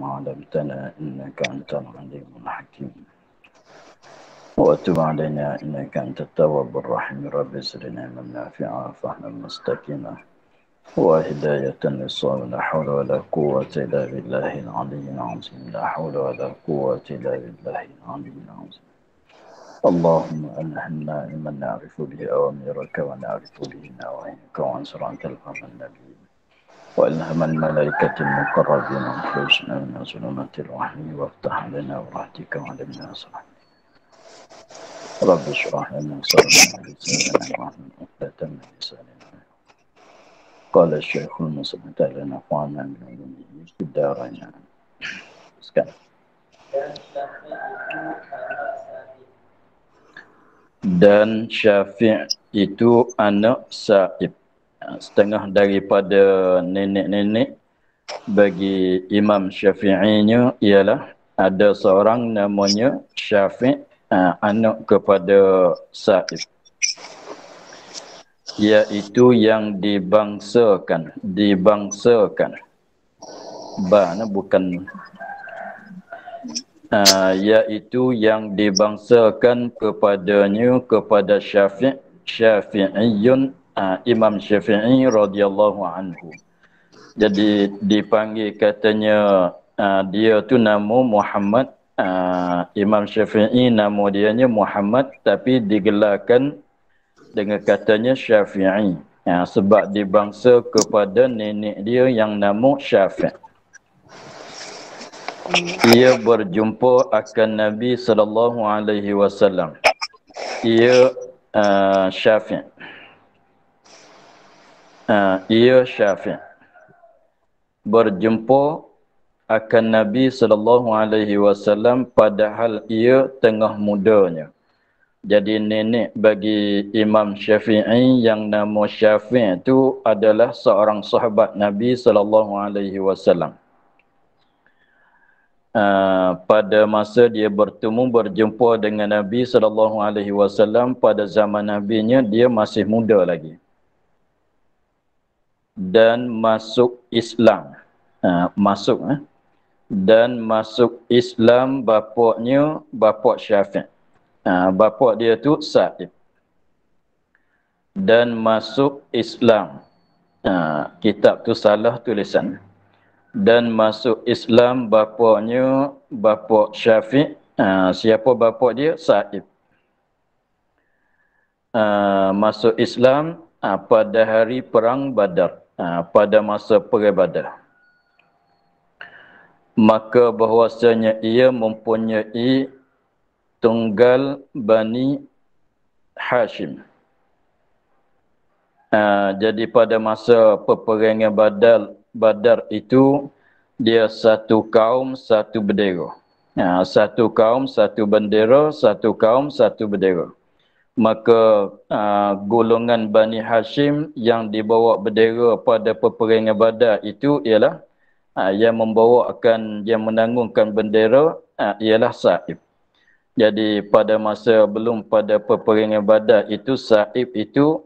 علمتنا إنك أنت العليم الحكيم وتب علينا إنك أنت التواب الرحيم رب زدنا علما نافعا فهما مستقيما وهداية للصواب لا حول ولا قوة إلا بالله العلي العظيم لا حول ولا قوة إلا بالله العلي العظيم اللهم ألهمنا علما نعرف به أوامرك ونعرف به نواهيك وانصرنا القوم النبيين وإلهم الملائكة المقربين وانفسنا من ظلمات الوحي وافتح علينا برحمتك وعلمنا صلاة رب اشرح لنا صدرنا ولساننا واحلل عقدة من لساننا قال الشيخ المصطفى تعالى نفعنا من علومه في الدارين. Sekarang. Dan Syafi' itu anak Sa'ib. Setengah daripada nenek-nenek bagi Imam Syafi'inya ialah ada seorang namanya Syafi' anak kepada Sa'ib, iaitu yang dibangsakan bukan iaitu yang dibangsakan kepadanya kepada Syafi'iyun Imam Syafi'i radhiyallahu anhu. Jadi dipanggil katanya dia tu nama Muhammad, Imam Syafi'i nama dianya Muhammad tapi digelarkan dengan katanya Syafi'i sebab dibangsa kepada nenek dia yang nama Syafi'. Ia berjumpa akan Nabi sallallahu alaihi wasallam. Ia Syafi'. Berjumpa akan Nabi sallallahu alaihi wasallam padahal ia tengah mudanya. Jadi nenek bagi Imam Syafi'i yang nama Syafi' itu adalah seorang sahabat Nabi sallallahu alaihi wasallam. Pada masa dia berjumpa dengan Nabi sallallahu alaihi wasallam pada zaman nabinya dia masih muda lagi. Dan masuk Islam. Dan masuk Islam bapa Syafi'. Bapa dia tu Sa'ib. Dan masuk Islam. Kitab tu salah tulisan. Dan masuk Islam bapa Syafi'. Siapa bapa dia? Sa'ib. Masuk Islam pada hari perang Badar. Pada masa perang Badar. Maka bahwasanya ia mempunyai tunggal Bani Hashim. Jadi pada masa peperangan Badar itu dia satu kaum satu bendera. Satu kaum satu bendera, satu kaum satu bendera. Maka golongan Bani Hashim yang dibawa bendera pada peperangan Badar itu ialah yang menanggungkan bendera ialah Sa'ib. Jadi pada masa belum pada peperangan Badar itu Sa'ib itu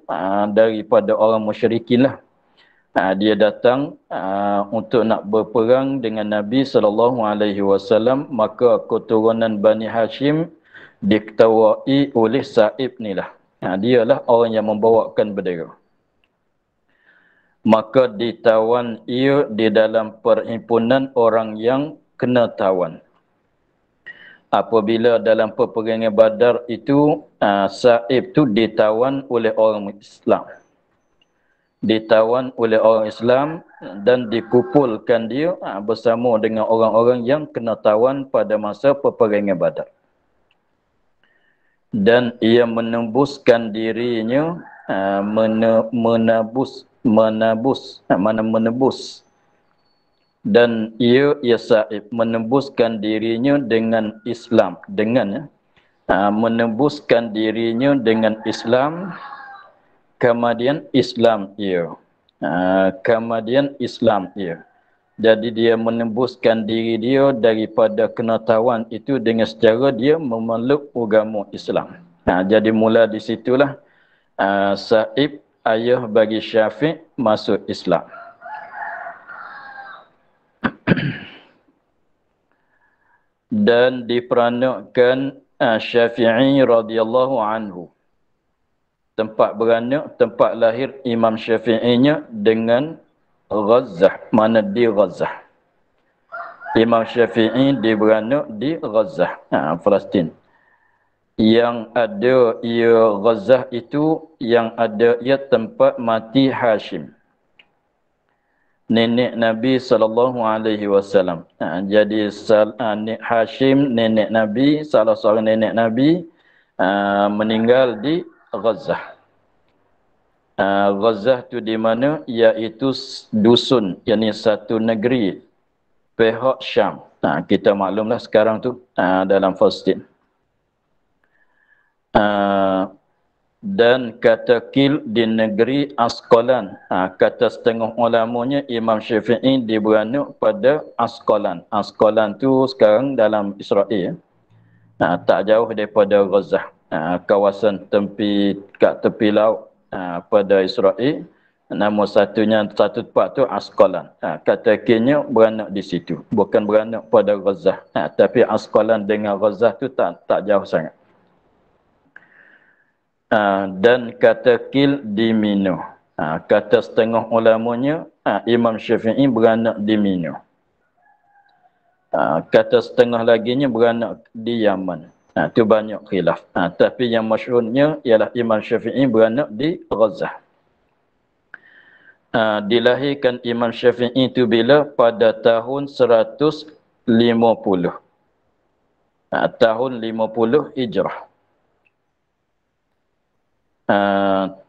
daripada orang musyrikin lah. Dia datang untuk nak berperang dengan Nabi sallallahu alaihi wasallam, maka keturunan Bani Hashim diketuai oleh Sa'ib ni lah. Dialah orang yang membawakan bendera. Maka ditawan ia di dalam perhimpunan orang yang kena tawan. Apabila dalam peperangan Badar itu Sa'ib tu ditawan oleh orang Islam. Ditawan oleh orang Islam dan dikumpulkan dia bersama dengan orang-orang yang kena tawan pada masa peperangan Badar. Dan ia menembuskan dirinya menebus dan ia Sa'ib menembuskan dirinya dengan Islam menembuskan dirinya dengan Islam kemudian Islam ia jadi dia menembuskan diri dia daripada kenatawan itu dengan secara dia memeluk agama Islam. Jadi mula di situlah Sa'ib ayah bagi Syafi' masuk Islam. dan diperanakkan Syafi'i radhiyallahu anhu. Tempat beranak, tempat lahir Imam Syafi'inya dengan Gaza, mana di Gaza. Imam Syafi'i beranak di Gaza, Palestin. Yang ada ia Gaza itu, yang ada ia tempat mati Hashim, nenek Nabi SAW. Jadi Hashim, nenek Nabi, salah seorang nenek Nabi, meninggal di Gaza. Gaza tu di mana? Iaitu dusun, yakni satu negeri pihak Syam. Kita maklumlah sekarang tu dalam Palestin. Dan kata kil di negeri Asqalan. Kata setengah ulamanya Imam Syafi'i beranak pada Asqalan. Asqalan tu sekarang dalam Israel. Tak jauh daripada Gaza. Kawasan kat tepi laut pada Israel. Nama satu tempat tu Asqalan. Kata kilnya beranak di situ. Bukan beranak pada Gaza. Tapi Asqalan dengan Gaza tu tak jauh sangat. Dan kata kil di Mino. Kata setengah ulamanya Imam Syafi'i beranak di Mino. Kata setengah laginya beranak di Yaman. Itu banyak khilaf. Tapi yang masyhurnya ialah Imam Syafi'i beranak di Gaza. Dilahirkan Imam Syafi'i itu bila? Pada tahun 150. Tahun 50 Hijrah.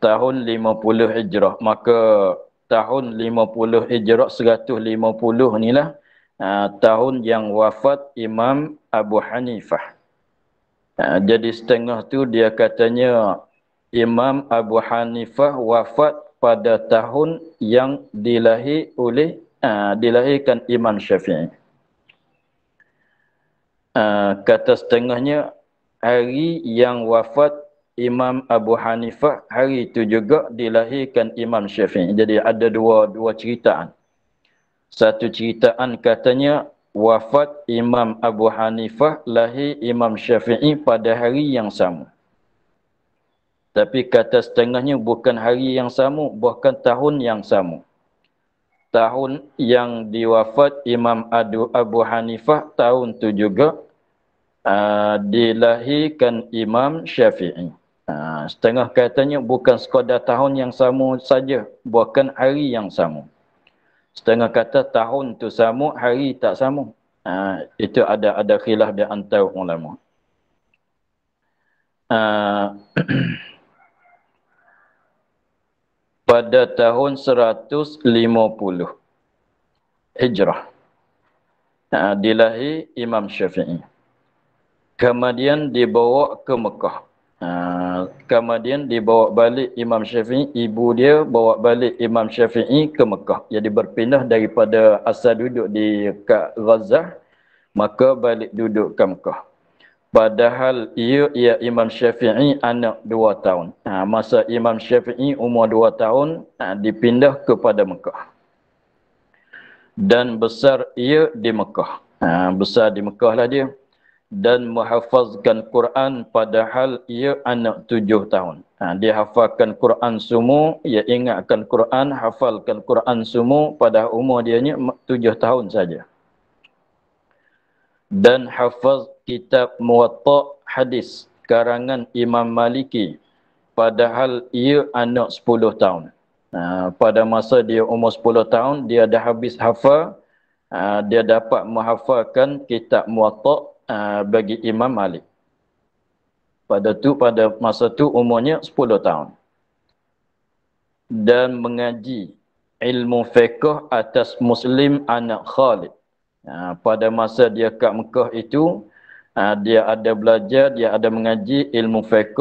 Tahun 50 Hijrah. Maka tahun 50 Hijrah, 150 inilah tahun yang wafat Imam Abu Hanifah. Jadi setengah tu dia katanya Imam Abu Hanifah wafat pada tahun yang dilahirkan Imam Syafi'i. Kata setengahnya hari yang wafat Imam Abu Hanifah, hari itu juga dilahirkan Imam Syafi'i. Jadi ada dua ceritaan. Satu ceritaan katanya wafat Imam Abu Hanifah, lahir Imam Syafi'i pada hari yang sama. Tapi kata setengahnya bukan hari yang sama, bahkan tahun yang sama. Tahun yang diwafat Imam Abu Hanifah, tahun itu juga dilahirkan Imam Syafi'i. Setengah katanya bukan sekadar tahun yang sama saja, bukan hari yang sama. Setengah kata tahun tu sama, hari tak sama. Itu ada khilaf di antara ulama. Pada tahun 150 Hijrah dilahir Imam Syafi'i. Kemudian dibawa ke Mekah. Kemudian dibawa balik Imam Syafi'i, ibu dia bawa balik Imam Syafi'i ke Mekah. Jadi berpindah daripada asal duduk di Gaza, maka balik duduk ke Mekah. Padahal ia Imam Syafi'i anak 2 tahun. Masa Imam Syafi'i umur 2 tahun, dipindah kepada Mekah. Dan besar ia di Mekah. Besar di Mekah lah dia. Dan menghafazkan Quran padahal ia anak 7 tahun. Dia hafalkan Quran semua, ia ingatkan Quran, hafalkan Quran semua pada umur dia 7 tahun saja. Dan hafaz kitab Muwatta hadis karangan Imam Maliki padahal ia anak 10 tahun. Pada masa dia umur 10 tahun, dia dah habis hafal, dia dapat menghafalkan kitab Muwatta bagi Imam Malik. Pada masa tu umurnya 10 tahun. Dan mengaji ilmu fiqh atas Muslim anak Khalid. Pada masa dia kat Mekah itu, dia ada belajar, dia ada mengaji ilmu fiqh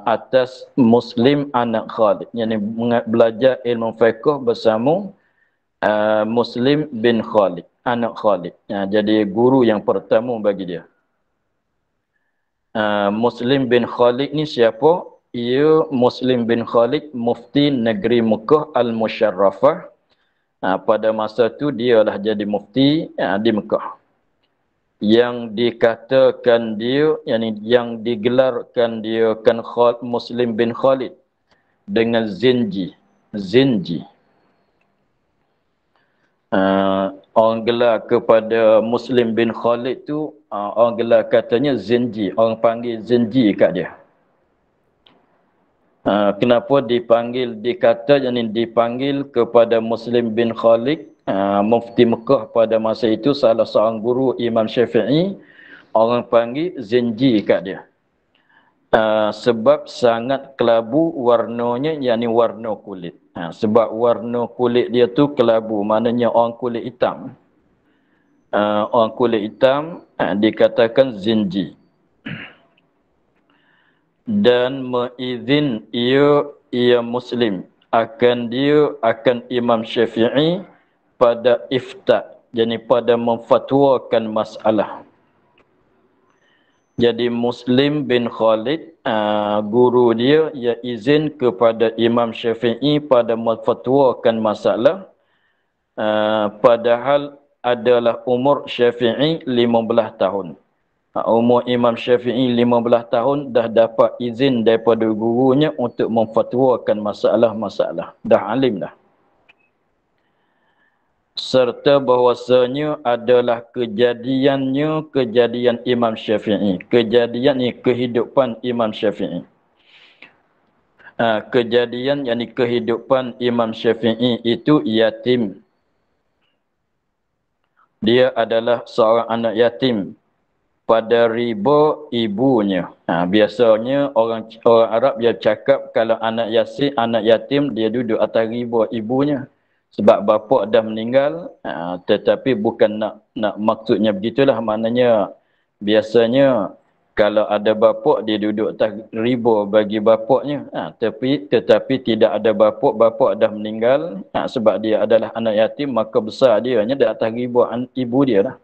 atas Muslim anak Khalid. Yani belajar ilmu fiqh bersama Muslim bin Khalid, anak Khalid. Jadi guru yang pertama bagi dia. Muslim bin Khalid ni siapa? Ia Muslim bin Khalid mufti negeri Mekah Al-Musharrafah. Pada masa tu dia lah jadi mufti di Mekah. yang dikatakan dia, yang digelarkan dia kan Muslim bin Khalid dengan Zinji. Zinji. Orang gelar kepada Muslim bin Khalid tu, orang gelar katanya Zinji. Orang panggil Zinji kat dia. Kenapa dipanggil kepada Muslim bin Khalid, mufti Mekah pada masa itu, salah seorang guru Imam Syafi'i, orang panggil Zinji kat dia. Sebab sangat kelabu warnanya, warna kulit. Sebab warna kulit dia tu kelabu, maknanya orang kulit hitam. Orang kulit hitam dikatakan Zinji. Dan mengizin ia Muslim akan Imam Syafi'i pada ifta, jadi pada memfatwakan masalah. Jadi Muslim bin Khalid, guru dia, izin kepada Imam Syafi'i pada memfatwakan masalah, padahal adalah umur Syafi'i 15 tahun. Umur Imam Syafi'i 15 tahun dah dapat izin daripada gurunya untuk memfatwakan masalah-masalah. Dah alim dah. Serta bahawasanya adalah kejadian Imam Syafi'i. Kejadian ni kehidupan Imam Syafi'i. Kejadian kehidupan Imam Syafi'i itu yatim. Dia adalah seorang anak yatim pada riba ibunya. Biasanya orang Arab dia cakap kalau anak yatim dia duduk atas riba ibunya. Sebab bapa dah meninggal, tetapi bukan nak maksudnya begitulah. Maknanya biasanya kalau ada bapa dia duduk atas riba bagi bapaknya. Tetapi tidak ada bapa dah meninggal, sebab dia adalah anak yatim, maka besar dia hanya di atas riba ibu dia lah.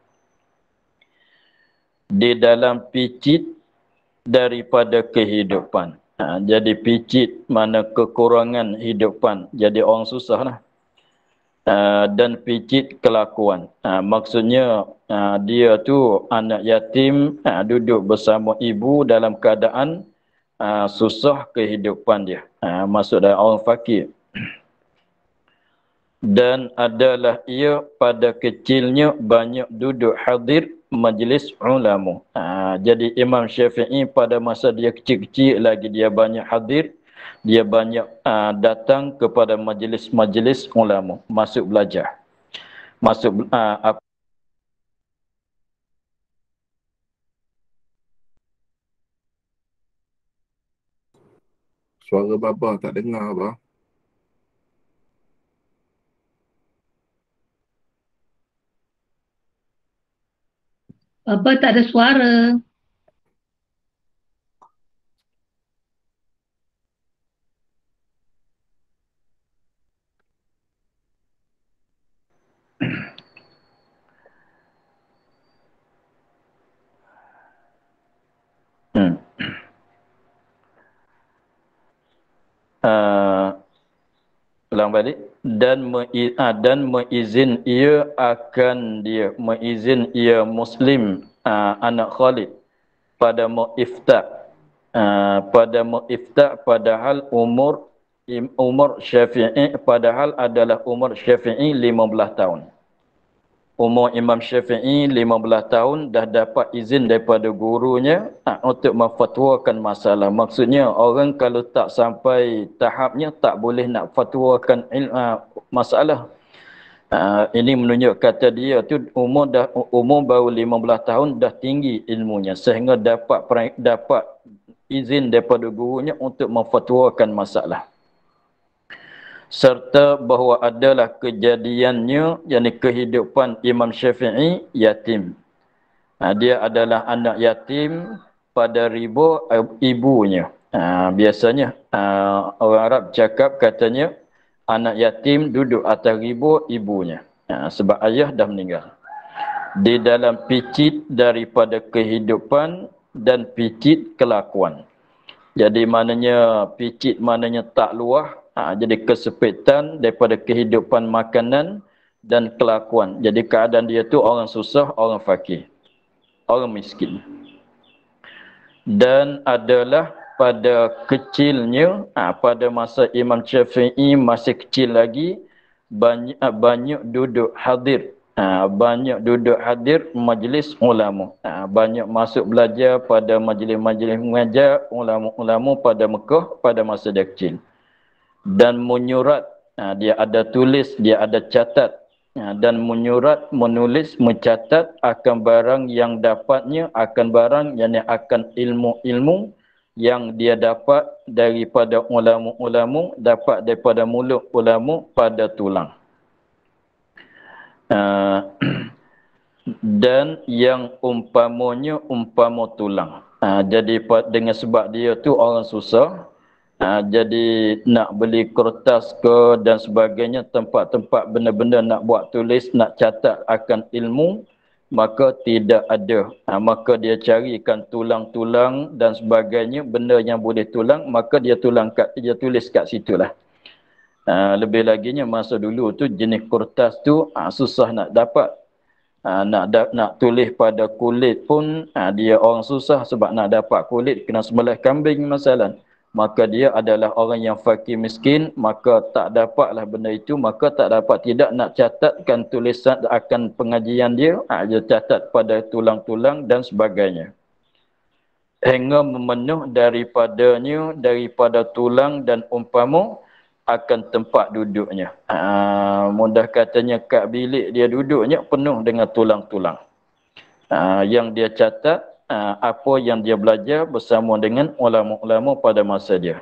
Di dalam picit daripada kehidupan. Jadi picit mana kekurangan hidupan. Jadi orang susah lah. Dan picit kelakuan. Maksudnya dia tu anak yatim, duduk bersama ibu dalam keadaan susah kehidupan dia. Maksud dari orang fakir. Dan adalah ia pada kecilnya banyak duduk hadir majlis ulama. Jadi Imam Syafi'i pada masa dia kecil-kecil lagi dia banyak hadir, dia banyak datang kepada majlis-majlis ulama, masuk belajar. Suara baba tak dengar apa. Baba tak ada suara. Ulang balik. Dan mengizin ia Muslim anak Khalid pada mu'ifta, padahal umur Syafi'i, padahal adalah umur Syafi'i 15 tahun. Umur Imam Syafi'i 15 tahun dah dapat izin daripada gurunya untuk memfatwakan masalah. Maksudnya orang kalau tak sampai tahapnya tak boleh nak fatwakan masalah. Ini menunjuk kata dia tu umur baru 15 tahun dah tinggi ilmunya sehingga dapat izin daripada gurunya untuk memfatwakan masalah. Serta bahawa adalah kejadiannya, kehidupan Imam Syafi'i yatim. Dia adalah anak yatim pada riba ibunya. Biasanya orang Arab cakap katanya anak yatim duduk atas riba ibunya. Sebab ayah dah meninggal. Di dalam picit daripada kehidupan dan picit kelakuan. Jadi maknanya picit maknanya tak luah. Jadi kesepitan daripada kehidupan makanan dan kelakuan. Jadi keadaan dia tu orang susah, orang fakir. orang miskin. Dan adalah pada kecilnya, pada masa Imam Syafi'i masih kecil lagi, banyak duduk hadir, banyak duduk hadir majlis ulama, banyak masuk belajar pada majlis-majlis mengajar ulama-ulama pada Mekah pada masa dia kecil. Dan menyurat, dia ada tulis, dia ada catat, dan menyurat, menulis, mencatat akan barang yang dapatnya, akan barang yang akan ilmu-ilmu yang dia dapat daripada ulama-ulama, dapat daripada mulut ulama pada tulang. Dan yang umpamanya umpama tulang. Jadi dengan sebab dia tu orang susah, jadi nak beli kertas ke dan sebagainya, tempat-tempat benda-benda nak buat tulis, nak catat akan ilmu, maka tidak ada. Maka dia carikan tulang-tulang dan sebagainya, benda yang boleh tulang, maka dia tulis kat situlah. Lebih laginya masa dulu tu jenis kertas tu susah nak dapat. Nak tulis pada kulit pun dia orang susah, sebab nak dapat kulit kena sembelih kambing masalah. Maka dia adalah orang yang fakir miskin, maka tak dapatlah benda itu, maka tak dapat, tidak nak catatkan tulisan akan pengajian dia, dia catat pada tulang-tulang dan sebagainya. Hingga memenuh daripada tulang dan umpama akan tempat duduknya. Mudah katanya kat bilik dia duduknya penuh dengan tulang-tulang. Yang dia catat, apa yang dia belajar bersama dengan ulama-ulama pada masa dia.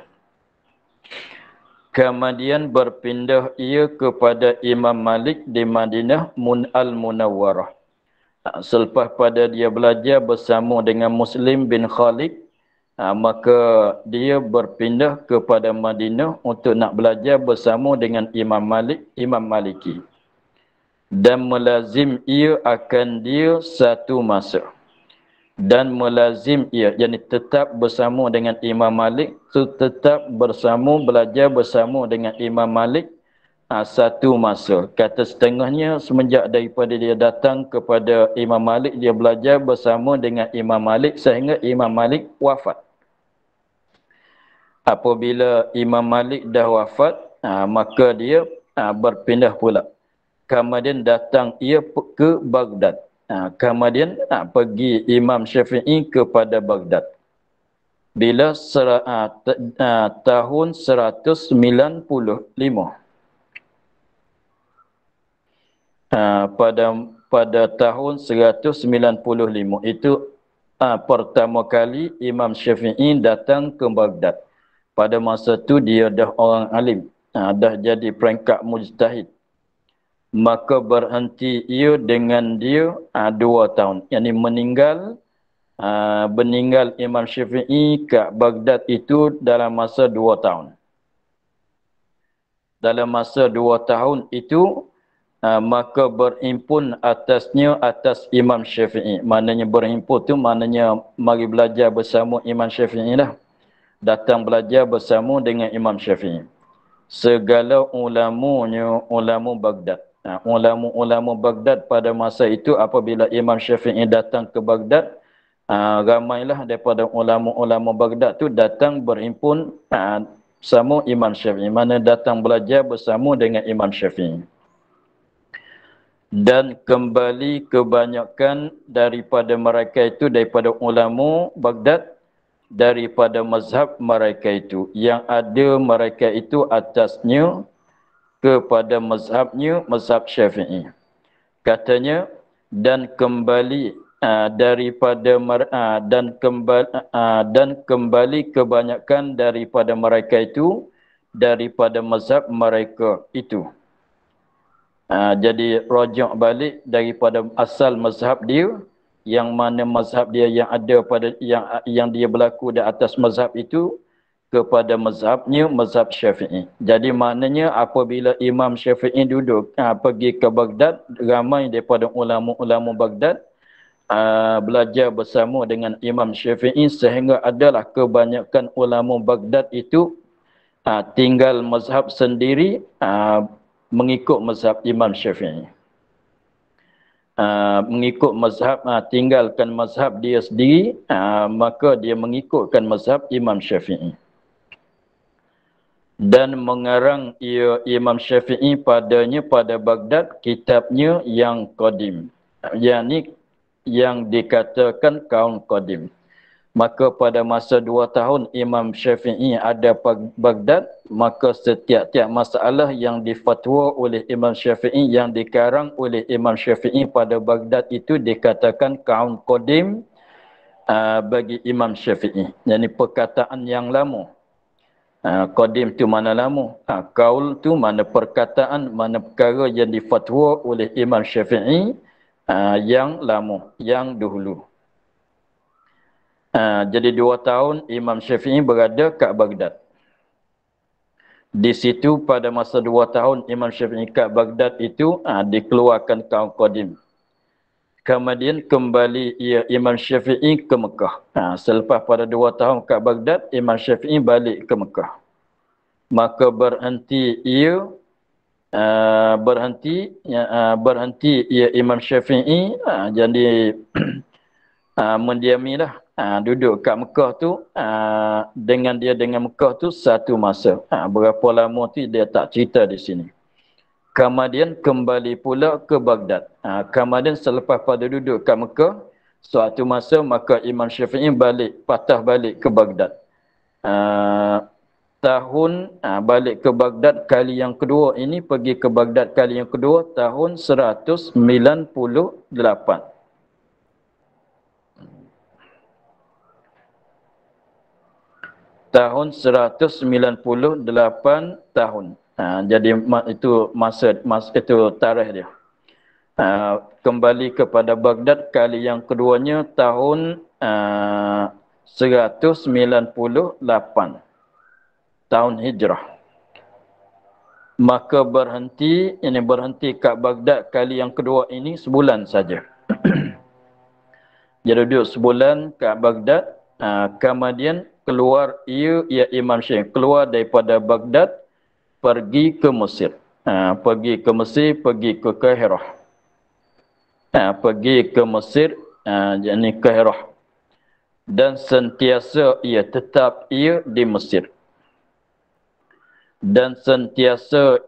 Kemudian berpindah ia kepada Imam Malik di Madinah Al-Munawwarah. Selepas pada dia belajar bersama dengan Muslim bin Khalid, maka dia berpindah kepada Madinah untuk nak belajar bersama dengan Imam Maliki. Dan melazim ia akan dia satu masa. Dan melazim ia, yakni tetap bersama dengan Imam Malik, tetap belajar bersama dengan Imam Malik satu masa. Kata setengahnya semenjak daripada dia datang kepada Imam Malik, dia belajar bersama dengan Imam Malik sehingga Imam Malik wafat. Apabila Imam Malik dah wafat, maka dia berpindah pula. Kemudian datang ia ke Baghdad. Kemudian pergi Imam Syafi'i kepada Baghdad. Bila tahun 195. Pada tahun 195 itu pertama kali Imam Syafi'i datang ke Baghdad. Pada masa tu dia dah orang alim, dah jadi peringkat mujtahid. Maka berhenti ia dengan dia 2 tahun. Yang meninggal Imam Syafi'i kat Baghdad itu dalam masa 2 tahun. Dalam masa 2 tahun itu, maka berhimpun atas Imam Syafi'i. Maknanya berhimpun tu maknanya mari belajar bersama Imam Syafi'i lah. Datang belajar bersama dengan Imam Syafi'i. Segala ulama Baghdad. Ulama Baghdad pada masa itu apabila Imam Syafi'i datang ke Baghdad, ramailah daripada ulama-ulama Baghdad tu datang berhimpun bersama Imam Syafi'i. Mana datang belajar bersama dengan Imam Syafi'i. Dan kembali kebanyakan daripada mereka itu, daripada ulama Baghdad, daripada mazhab mereka itu. Yang ada mereka itu atasnya kepada mazhab Syafi'i. Katanya, dan kembali kebanyakan daripada mereka itu daripada mazhab mereka itu. Jadi rujuk balik daripada asal mazhab dia, yang mana mazhab dia yang ada pada yang dia berlaku di atas mazhab itu, kepada mazhab Syafi'i. Jadi maknanya apabila Imam Syafi'i duduk pergi ke Baghdad, ramai daripada ulama-ulama Baghdad belajar bersama dengan Imam Syafi'i, sehingga adalah kebanyakan ulama Baghdad itu tinggal mazhab sendiri, mengikut mazhab Imam Syafi'i. mengikut mazhab, tinggalkan mazhab dia sendiri, maka dia mengikutkan mazhab Imam Syafi'i. Dan mengarang Imam Syafi'i padanya pada Baghdad kitabnya yang qadim, yakni yang dikatakan kaum qadim. Maka pada masa 2 tahun Imam Syafi'i ada Baghdad, maka setiap-tiap masalah yang difatwa oleh Imam Syafi'i, yang dikarang oleh Imam Syafi'i pada Baghdad itu dikatakan kaum qadim bagi Imam Syafi'i. Jadi perkataan yang lama. Qadim tu mana lama, qaul tu mana perkataan, mana perkara yang difatwa oleh Imam Syafi'i yang lama, yang dahulu. Jadi 2 tahun Imam Syafi'i berada kat Baghdad. Di situ pada masa 2 tahun Imam Syafi'i kat Baghdad itu dikeluarkan kaum qadim. Kemudian kembali Imam Syafi'i ke Mekah. Selepas pada 2 tahun kat Baghdad, Imam Syafi'i balik ke Mekah. Maka berhenti Imam Syafi'i, jadi mendiamilah, duduk kat Mekah tu, dengan Mekah tu satu masa. Berapa lama tu dia tak cerita di sini. Kemudian kembali pula ke Baghdad. Kemudian selepas pada duduk kat Mekah suatu masa, maka Imam Syafi'i patah balik ke Baghdad. Balik ke Baghdad kali yang kedua ini, pergi ke Baghdad kali yang kedua tahun 198. Tahun 198 tahun. Jadi itu masa itu tarikh dia. Kembali kepada Baghdad kali yang keduanya tahun 198 tahun Hijrah. Maka berhenti kat Baghdad kali yang kedua ini sebulan saja. Jadi duduk sebulan kat Baghdad, kemudian keluar Imam Syafi'i keluar daripada Baghdad pergi ke Mesir. Pergi ke Mesir, pergi ke Kairah. Pergi ke Mesir, yakni Kairah. Dan sentiasa tetap di Mesir. Dan sentiasa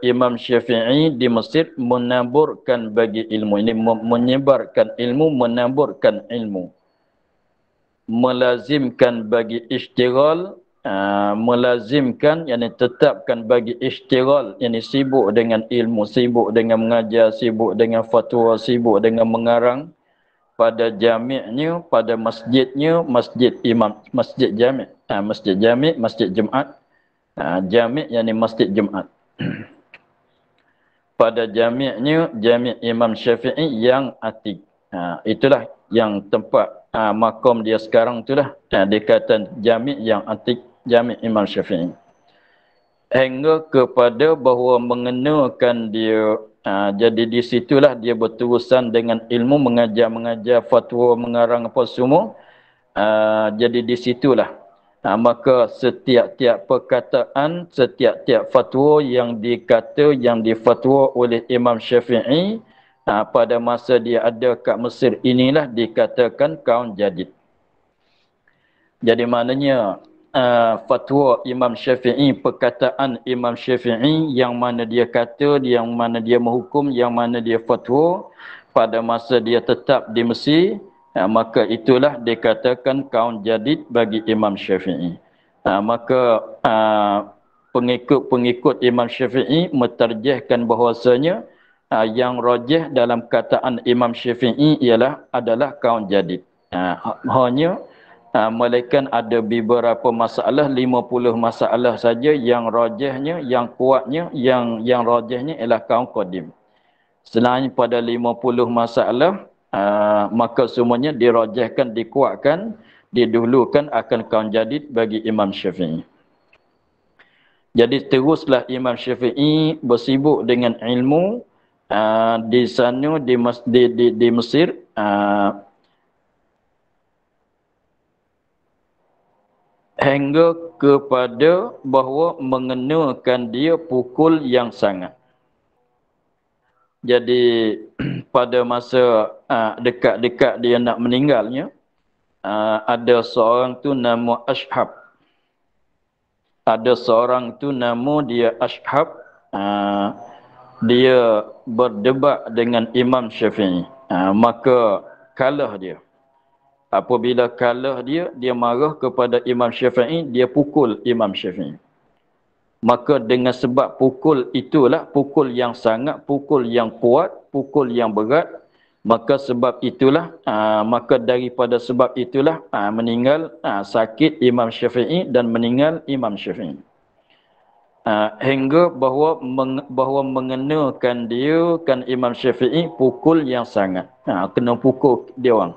Imam Syafi'i di Mesir menaburkan bagi ilmu ini, menyebarkan ilmu, menaburkan ilmu. Melazimkan bagi istighal, melazimkan, yakni tetapkan bagi istighal, yakni sibuk dengan ilmu, sibuk dengan mengajar, sibuk dengan fatwa, sibuk dengan mengarang pada jami'nya, pada masjidnya, masjid jami', masjid jami', masjid Jumaat. Jami' yakni masjid Jumaat. Pada jami'nya, jami' Imam Syafi'i yang atik. Itulah yang tempat makom dia sekarang itulah, dikatakan jami' yang atik, jami' Imam Syafi'i. Hingga kepada bahawa mengenakan dia, jadi di situlah dia berterusan dengan ilmu, mengajar fatwa, mengarang apa semua. Jadi di situlah maka setiap-tiap perkataan, setiap-tiap fatwa yang difatwa oleh Imam Syafi'i pada masa dia ada kat Mesir inilah dikatakan kaum jadid. Jadi maknanya fatwa Imam Syafi'i, perkataan Imam Syafi'i yang mana dia kata, yang mana dia menghukum, yang mana dia fatwa pada masa dia tetap di Mesir, maka itulah dikatakan kaum jadid bagi Imam Syafi'i. Maka pengikut Imam Syafi'i mentarjihkan bahawasanya yang rajih dalam kataan Imam Syafi'i adalah kaum jadid. Hanya melainkan ada beberapa masalah, 50 masalah saja yang rajihnya, yang kuatnya, yang rajihnya ialah kaum qadim. Selain pada 50 masalah, maka semuanya dirajihkan, dikuatkan, didahulukan akan kaum jadid bagi Imam Syafi'i. Jadi teruslah Imam Syafi'i bersibuk dengan ilmu di sana, di Mesir, hingga kepada bahawa mengenakan dia pukul yang sangat. Jadi pada masa dekat-dekat dia nak meninggalnya, ada seorang tu nama Ashhab. Ada seorang tu nama dia Ashhab. Dia berdebat dengan Imam Syafi'i. Maka kalah dia. Apabila kalah dia, dia marah kepada Imam Syafi'i, dia pukul Imam Syafi'i. Maka dengan sebab pukul itulah, pukul yang sangat, pukul yang kuat, pukul yang berat, maka sebab itulah, maka daripada sebab itulah meninggal sakit Imam Syafi'i dan meninggal Imam Syafi'i. Hingga bahawa mengenakan dia kan Imam Syafi'i pukul yang sangat. Kena pukul dia orang.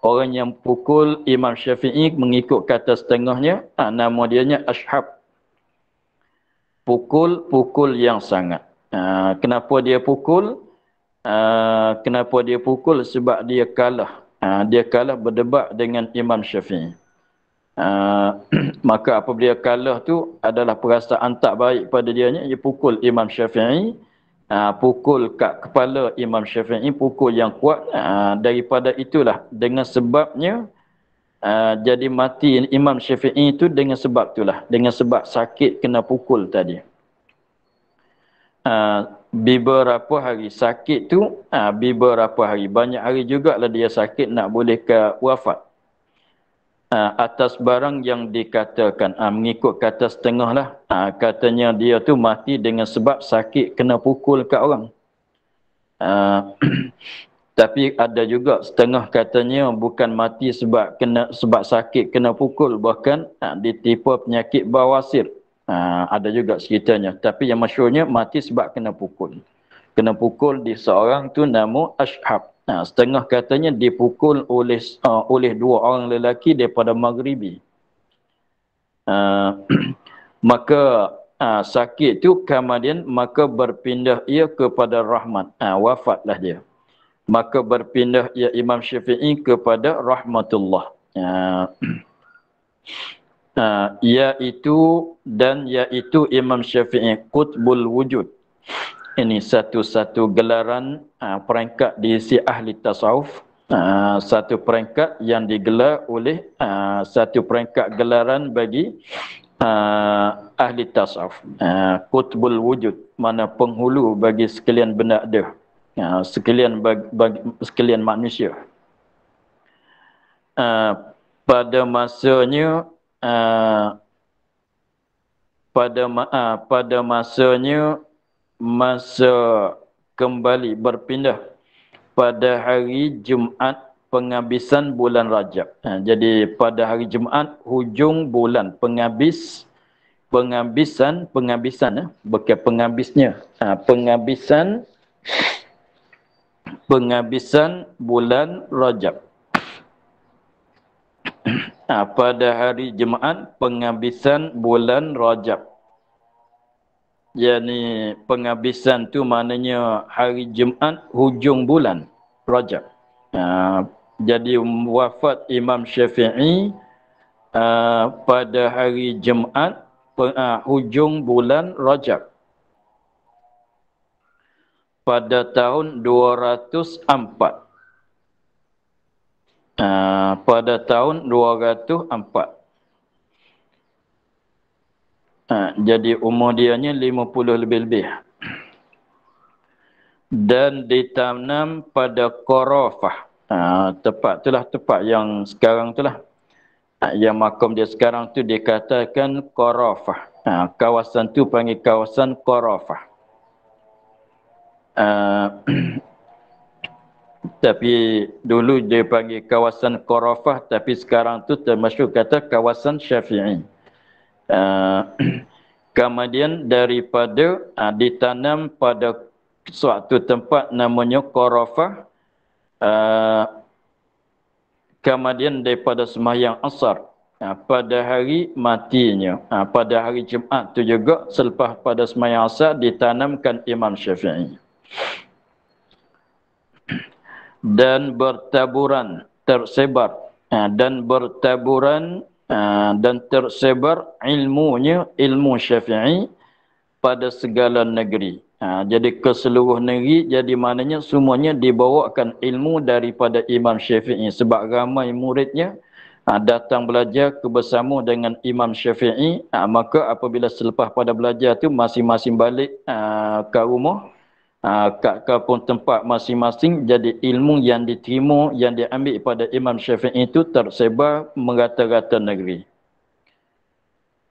Orang yang pukul Imam Syafi'i mengikut kata setengahnya, nama dianya Ashhab. Pukul yang sangat. Kenapa dia pukul? Kenapa dia pukul? Sebab dia kalah. Dia kalah berdebat dengan Imam Syafi'i. Maka apabila dia kalah tu adalah perasaan tak baik pada dianya. Dia pukul Imam Syafi'i. Pukul kat kepala Imam Syafi'i. Pukul yang kuat. Daripada itulah. Dengan sebabnya. Jadi mati Imam Syafi'i itu dengan sebab itulah. Dengan sebab sakit kena pukul tadi. Beberapa hari sakit tu, beberapa hari. Banyak hari jugalah dia sakit nak boleh ke wafat. Atas barang yang dikatakan. Mengikut kata setengah lah. Katanya dia tu mati dengan sebab sakit kena pukul kat orang. Tapi ada juga setengah katanya bukan mati sebab sakit kena pukul, bahkan ditipu penyakit bawasir. Ada juga ceritanya. Tapi yang masyhurnya mati sebab kena pukul. Kena pukul di seorang tu nama Ashhab. Setengah katanya dipukul oleh dua orang lelaki daripada Maghribi. Maka sakit tu kemudian maka berpindah ia kepada rahmat. Wafatlah dia. Maka berpindah ia Imam Syafi'i kepada rahmatullah. Iaitu Imam Syafi'i Qutbul Wujud. Ini satu-satu gelaran peringkat di si ahli tasawuf. Satu peringkat yang digelar oleh satu peringkat gelaran bagi ahli tasawuf. Qutbul Wujud, mana penghulu bagi sekalian benda ada. Sekalian manusia. Pada masanya masa kembali berpindah pada hari Jumaat penghabisan bulan Rajab. Jadi pada hari Jumaat hujung bulan penghabisan bukan penghabisnya. Penghabisan bulan Rajab. Pada hari Jumaat penghabisan bulan Rajab. Yani penghabisan tu maknanya hari Jumaat hujung bulan Rajab. Jadi wafat Imam Syafi'i pada hari Jumaat hujung bulan Rajab. Pada tahun 204. Pada tahun 204. Jadi umur dianya 50 lebih-lebih. Dan ditanam pada Qarafah. Tempat itulah tempat yang sekarang itulah. Yang makam dia sekarang tu dikatakan Qarafah. Kawasan tu panggil kawasan Qarafah. Tapi dulu dia panggil kawasan Qarafah, tapi sekarang tu termasuk kata kawasan Syafi'i. Kemudian daripada ditanam pada suatu tempat namanya Qarafah, kemudian daripada sembahyang asar pada hari matinya, pada hari Jumaat tu juga selepas pada sembahyang asar ditanamkan Imam Syafi'i. Dan bertaburan tersebar dan tersebar ilmu Syafi'i pada segala negeri. Jadi ke seluruh negeri, jadi maknanya semuanya dibawakan ilmu daripada Imam Syafi'i. Sebab ramai muridnya datang belajar bersama dengan Imam Syafi'i. Maka apabila selepas pada belajar tu masing-masing balik ke rumah, kat kampung tempat masing-masing, jadi ilmu yang diterima, yang diambil pada Imam Syafi'i itu tersebar merata-rata negeri.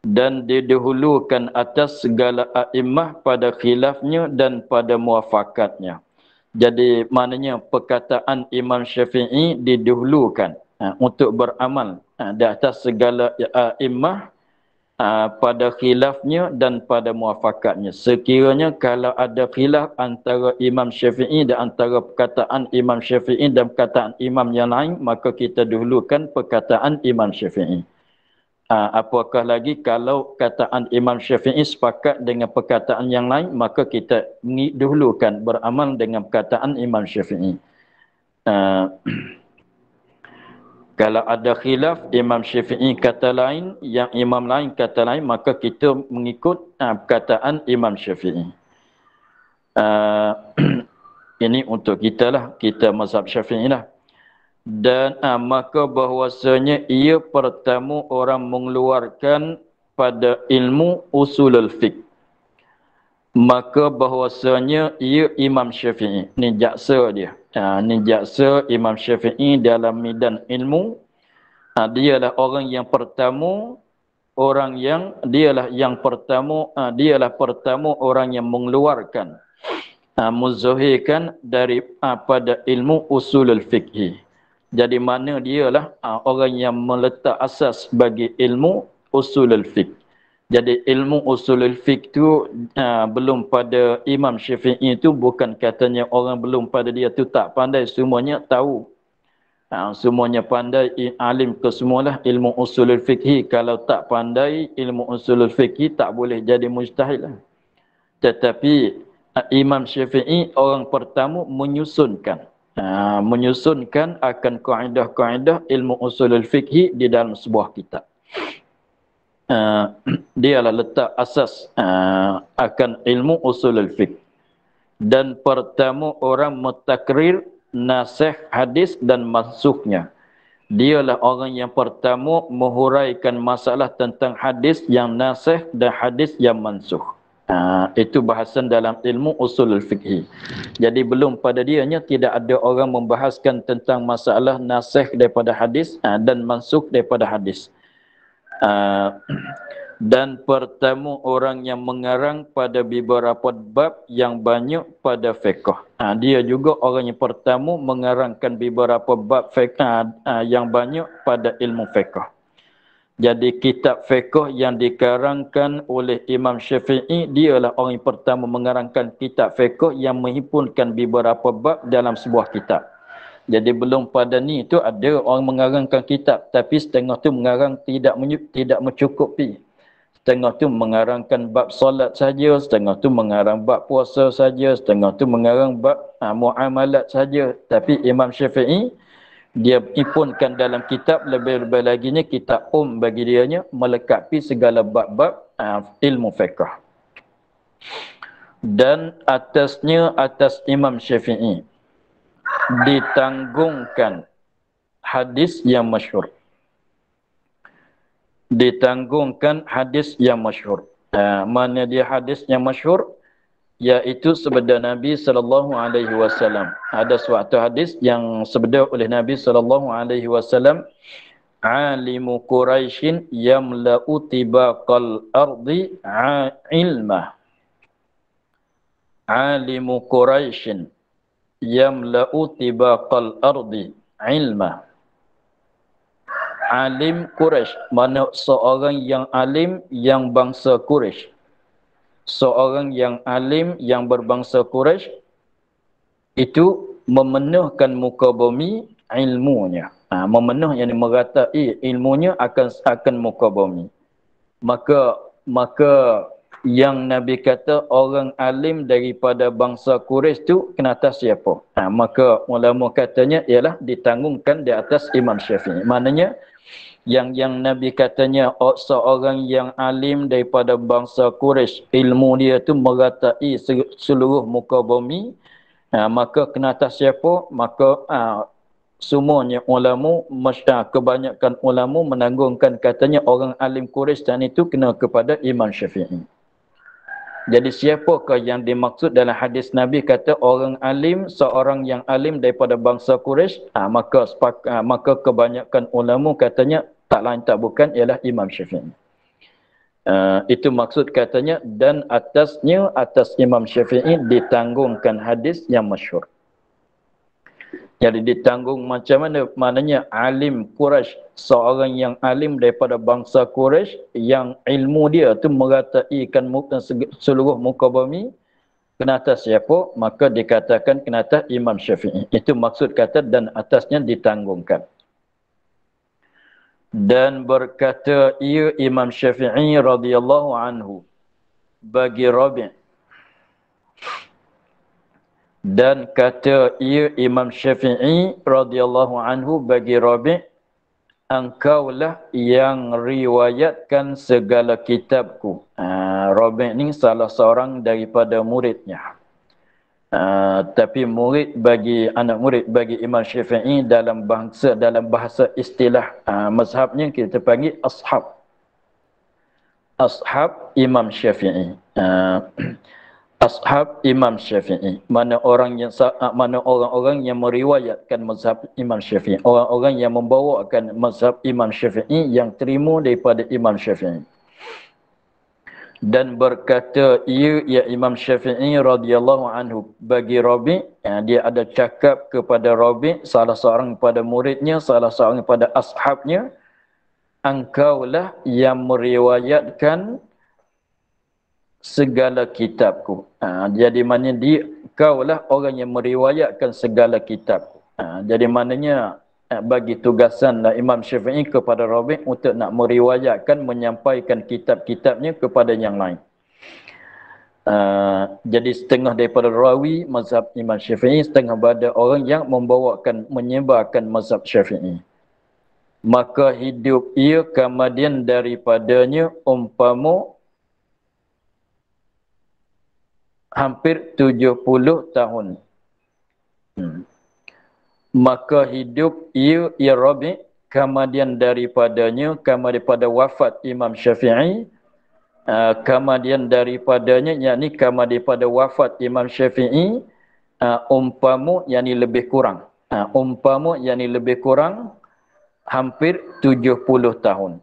Dan didahulukan atas segala a'immah pada khilafnya dan pada muafakatnya. Jadi maknanya perkataan Imam Syafi'i didahulukan untuk beramal di atas segala a'immah pada khilafnya dan pada muafakatnya. Sekiranya kalau ada khilaf antara Imam Syafi'i dan antara perkataan Imam Syafi'i dan perkataan imam yang lain, maka kita dahulukan perkataan Imam Syafi'i. Apakah lagi kalau kataan Imam Syafi'i sepakat dengan perkataan yang lain, maka kita dahulukan beramal dengan perkataan Imam Syafi'i. Kalau ada khilaf, Imam Syafi'i kata lain, yang imam lain kata lain, maka kita mengikut perkataan Imam Syafi'i. Ini untuk kita lah, kita mazhab Syafi'i lah. Dan maka bahwasanya ia pertama orang mengeluarkan pada ilmu usulul fiqh. Maka bahwasanya ia Imam Syafi'i. Ni jaksa dia. Ni jaksa Imam Syafi'i dalam medan ilmu. Dialah orang yang pertama, dialah pertama orang yang mengeluarkan, muzahirkan dari pada ilmu usulul fiqh. Jadi mana dialah orang yang meletak asas bagi ilmu usulul fiqh. Jadi ilmu usulul fiqh tu belum pada Imam Syafi'i tu, bukan katanya orang belum pada dia tu tak pandai, semuanya tahu. Semuanya pandai, alim ke semualah ilmu usulul fiqh. Kalau tak pandai ilmu usulul fiqh tak boleh jadi mujtahid lah. Tetapi Imam Syafi'i orang pertama menyusunkan akan kaedah-kaedah ilmu usulul fiqh di dalam sebuah kitab. Dialah letak asas akan ilmu usulul fiqh. Dan pertama orang mentakrir nasikh hadis dan mansuknya. Dialah orang yang pertama menghuraikan masalah tentang hadis yang nasikh dan hadis yang mansukh. Itu bahasan dalam ilmu usulul fiqh. Jadi belum pada dianya tidak ada orang membahaskan tentang masalah nasikh daripada hadis dan mansukh daripada hadis. Dan pertama orang yang mengarang pada beberapa bab yang banyak pada fiqh. Dia juga orang yang pertama mengarangkan beberapa bab fiqh yang banyak pada ilmu fiqh. Jadi kitab fiqh yang dikarangkan oleh Imam Syafi'i, dialah orang yang pertama mengarangkan kitab fiqh yang menghimpunkan beberapa bab dalam sebuah kitab. Jadi belum pada ni tu ada orang mengarangkan kitab, tapi setengah tu mengarang tidak mencukupi. Setengah tu mengarangkan bab solat saja, setengah tu mengarang bab puasa saja, setengah tu mengarang bab muamalat saja. Tapi Imam Syafi'i dia himpunkan dalam kitab, lebih-lebih laginya kitab bagi dianya melengkapi segala bab-bab ilmu fiqh. Dan atas Imam Syafi'i ditanggungkan hadis yang masyhur. Ditanggungkan hadis yang masyhur. Mana dia hadis yang masyhur? Iaitu sabda Nabi SAW. Ada suatu hadis yang sabda oleh Nabi SAW, alimu Quraisyin yamla'u tibaqal ardi ilmah. Alimu Quraisyin yamla'u tibaqal ardi ilmah. Alim Quraisy, mana seorang yang alim yang bangsa Quraisy. Seorang yang alim yang berbangsa Quraisy itu memenuhkan muka bumi ilmunya. Memenuh yang meratai ilmunya akan muka bumi. Maka yang Nabi kata orang alim daripada bangsa Quraisy itu kena atas siapa? Maka ulama katanya ialah ditanggungkan di atas Imam Syafi'i. Maknanya yang Nabi katanya seorang yang alim daripada bangsa Quraisy, ilmu dia tu meratai seluruh muka bumi, maka kena atas siapa? Maka semuanya ulama, kebanyakan ulama menanggungkan katanya orang alim Quraisy dan itu kena kepada Imam Syafi'i. Jadi siapakah yang dimaksud dalam hadis Nabi kata orang alim, seorang yang alim daripada bangsa Quraisy, maka kebanyakan ulama katanya tak lain tak bukan ialah Imam Syafi'i. Itu maksud katanya, dan atas Imam Syafi'i ditanggungkan hadis yang masyhur. Jadi ditanggung macam mana? Maknanya alim Quraisy, seorang yang alim daripada bangsa Quraisy yang ilmu dia tu merataikan seluruh muka bumi, kena atas siapa? Maka dikatakan kena atas Imam Syafi'i. Itu maksud kata dan atasnya ditanggungkan. Dan berkata ia Imam Syafi'i radhiyallahu anhu bagi Rabi'. Dan kata ia Imam Syafi'i radhiyallahu anhu bagi Rabi', engkaulah yang riwayatkan segala kitabku. Rabi' ni salah seorang daripada muridnya. Tapi anak murid bagi Imam Syafi'i dalam bahasa istilah mazhabnya kita panggil ashab Imam Syafi'i. Ashab Imam Syafi'i, mana orang-orang yang meriwayatkan mazhab Imam Syafi'i, orang-orang yang membawakan mazhab Imam Syafi'i yang terima daripada Imam Syafi'i. Dan berkata ia Imam Syafi'i radhiyallahu anhu bagi Rabi', dia ada cakap kepada Rabi', salah seorang pada muridnya, salah seorang pada ashabnya, engkaulah yang meriwayatkan segala kitabku. Jadi maknanya kaulah orang yang meriwayatkan segala kitabku. Jadi maknanya bagi tugasan Imam Syafi'i kepada Rabi' untuk nak meriwayatkan, menyampaikan kitab-kitabnya kepada yang lain. Jadi setengah daripada rawi mazhab Imam Syafi'i, setengah pada orang yang menyebarkan mazhab Syafi'i. Maka hidup ia kemudian daripadanya umpama hampir 70 tahun. Maka hidup ia Rabi' kemudian daripadanya, daripada wafat Imam Syafi'i, kemudian daripadanya, yakni kemudian daripada wafat Imam Syafi'i, umpama yakni lebih kurang. Umpama yakni lebih kurang hampir 70 tahun.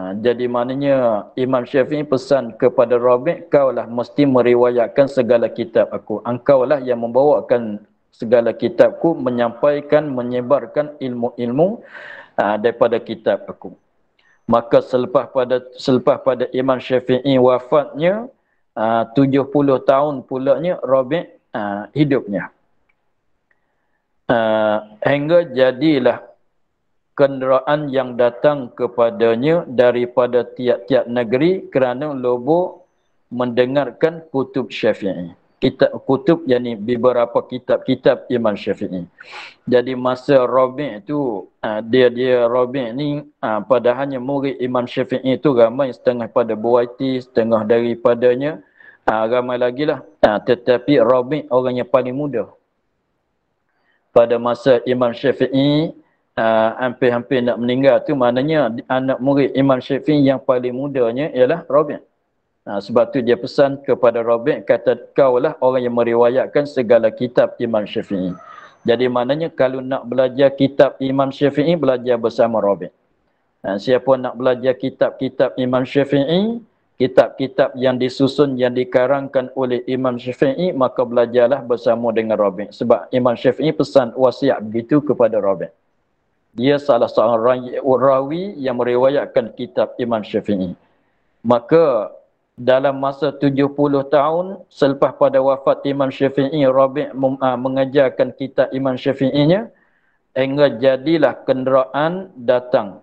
Jadi maknanya Imam Syafi'i pesan kepada Rabi', kaulah mesti meriwayatkan segala kitab aku. Engkaulah yang membawakan segala kitabku, menyampaikan, menyebarkan ilmu-ilmu daripada kitab aku. Maka selepas pada Imam Syafi'i wafatnya, 70 tahun pulanya Rabi' hidupnya. Hingga jadilah kenderaan yang datang kepadanya daripada tiap-tiap negeri kerana lobo mendengarkan kutub Syafi'i. Kutub yakni beberapa kitab-kitab Imam Syafi'i. Jadi masa Rabi' itu dia Rabi' ni padahalnya murid Imam Syafi'i itu ramai, setengah pada Buaiti, setengah daripadanya ramai lagi lah. Tetapi Rabi' orang yang paling muda. Pada masa Imam Syafi'i hampir-hampir nak meninggal tu, maknanya anak murid Imam Syafi'i yang paling mudanya ialah Rabi'. Sebab tu dia pesan kepada Rabi', kata kaulah orang yang meriwayatkan segala kitab Imam Syafi'i. Jadi maknanya kalau nak belajar kitab Imam Syafi'i, belajar bersama Rabi'. Siapa nak belajar kitab-kitab Imam Syafi'i, kitab-kitab yang disusun, yang dikarangkan oleh Imam Syafi'i, maka belajarlah bersama dengan Rabi'. Sebab Imam Syafi'i pesan wasiat begitu kepada Rabi'. Dia salah seorang rawi yang meriwayatkan kitab Imam Syafi'i. Maka dalam masa 70 tahun selepas pada wafat Imam Syafi'i, Rabi' mengajarkan kitab Imam Syafi'inya, hingga jadilah kenderaan datang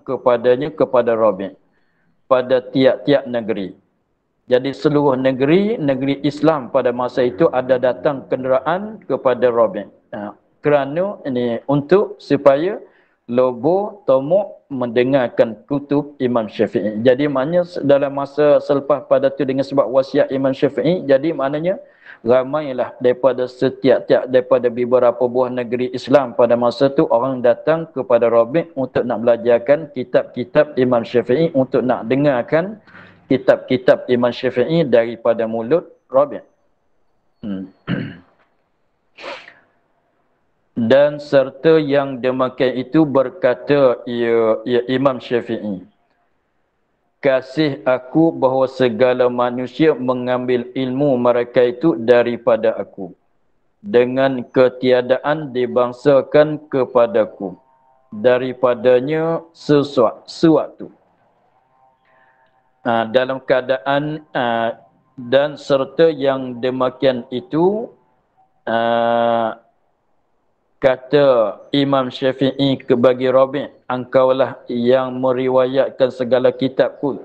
kepadanya, kepada Rabi' pada tiap-tiap negeri. Jadi seluruh negeri Islam pada masa itu ada datang kenderaan kepada Rabi'. Kerana ini untuk supaya lobo, tomok mendengarkan kutub Imam Syafi'i. Jadi maknanya dalam masa selepas pada tu dengan sebab wasiat Imam Syafi'i, jadi maknanya ramailah daripada beberapa buah negeri Islam pada masa tu orang datang kepada Rabi' untuk nak belajarkan kitab-kitab Imam Syafi'i, untuk nak dengarkan kitab-kitab Imam Syafi'i daripada mulut Rabi'. Dan serta yang demikian itu berkata ia Imam Syafi'i, kasih aku bahawa segala manusia mengambil ilmu mereka itu daripada aku, dengan ketiadaan dibangsakan kepadaku daripadanya sesuatu. Dalam keadaan dan serta yang demikian itu, kata Imam Syafi'i bagi Rabi', engkaulah yang meriwayatkan segala kitabku.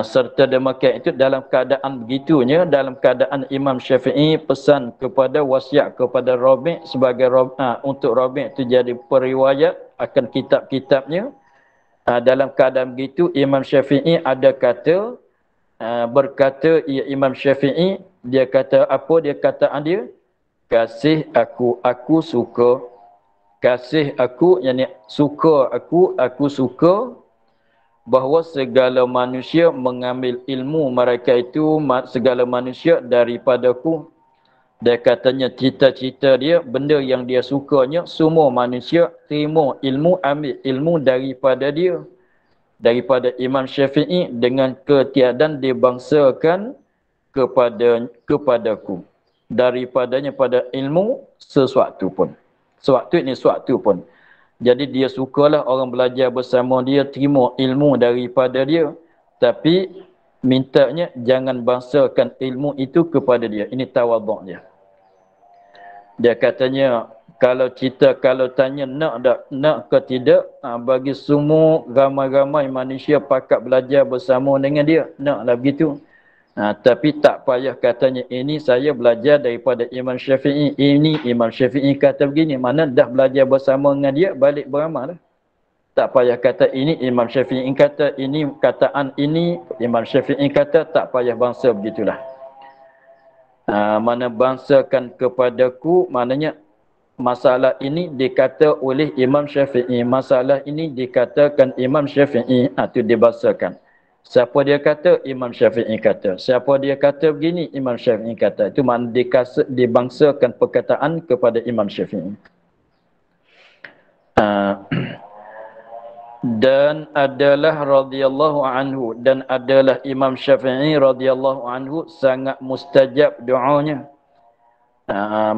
Serta demikian itu, dalam keadaan begitunya, dalam keadaan Imam Syafi'i pesan kepada wasiat kepada Rabi' sebagai untuk Rabi' itu jadi periwayat akan kitab-kitabnya. Dalam keadaan begitu, Imam Syafi'i ada kata, berkata Imam Syafi'i, dia kata apa? Dia kata dia, kasih aku suka. Kasih aku, yakni suka aku suka bahawa segala manusia mengambil ilmu mereka itu, segala manusia daripadaku. Dia katanya cita-cita dia, benda yang dia sukanya, semua manusia terima ilmu, ambil ilmu daripada dia, daripada Imam Syafi'i, dengan ketiadaan dibangsakan kepadaku daripadanya pada ilmu sesuatu pun. Suatu pun. Jadi dia sukalah orang belajar bersama dia, terima ilmu daripada dia, tapi mintanya jangan bangsakan ilmu itu kepada dia. Ini tawaduk dia. Dia katanya, kalau tanya nak ke tidak, bagi semua ramai-ramai manusia pakat belajar bersama dengan dia, naklah begitu. Tapi tak payah katanya, ini saya belajar daripada Imam Syafi'i, ini Imam Syafi'i kata begini, mana dah belajar bersama dengan dia, balik beramal. Tak payah kata ini Imam Syafi'i kata, ini kataan ini Imam Syafi'i kata, tak payah bangsa begitulah. Mana bangsakan kepadaku, maknanya masalah ini dikata oleh Imam Syafi'i, masalah ini dikatakan Imam Syafi'i, itu dibangsakan. Siapa dia kata? Imam Syafi'i kata. Siapa dia kata begini? Imam Syafi'i kata. Itu makna dibangsakan perkataan kepada Imam Syafi'i. Dan adalah radhiyallahu anhu, dan adalah Imam Syafi'i radhiyallahu anhu sangat mustajab doanya.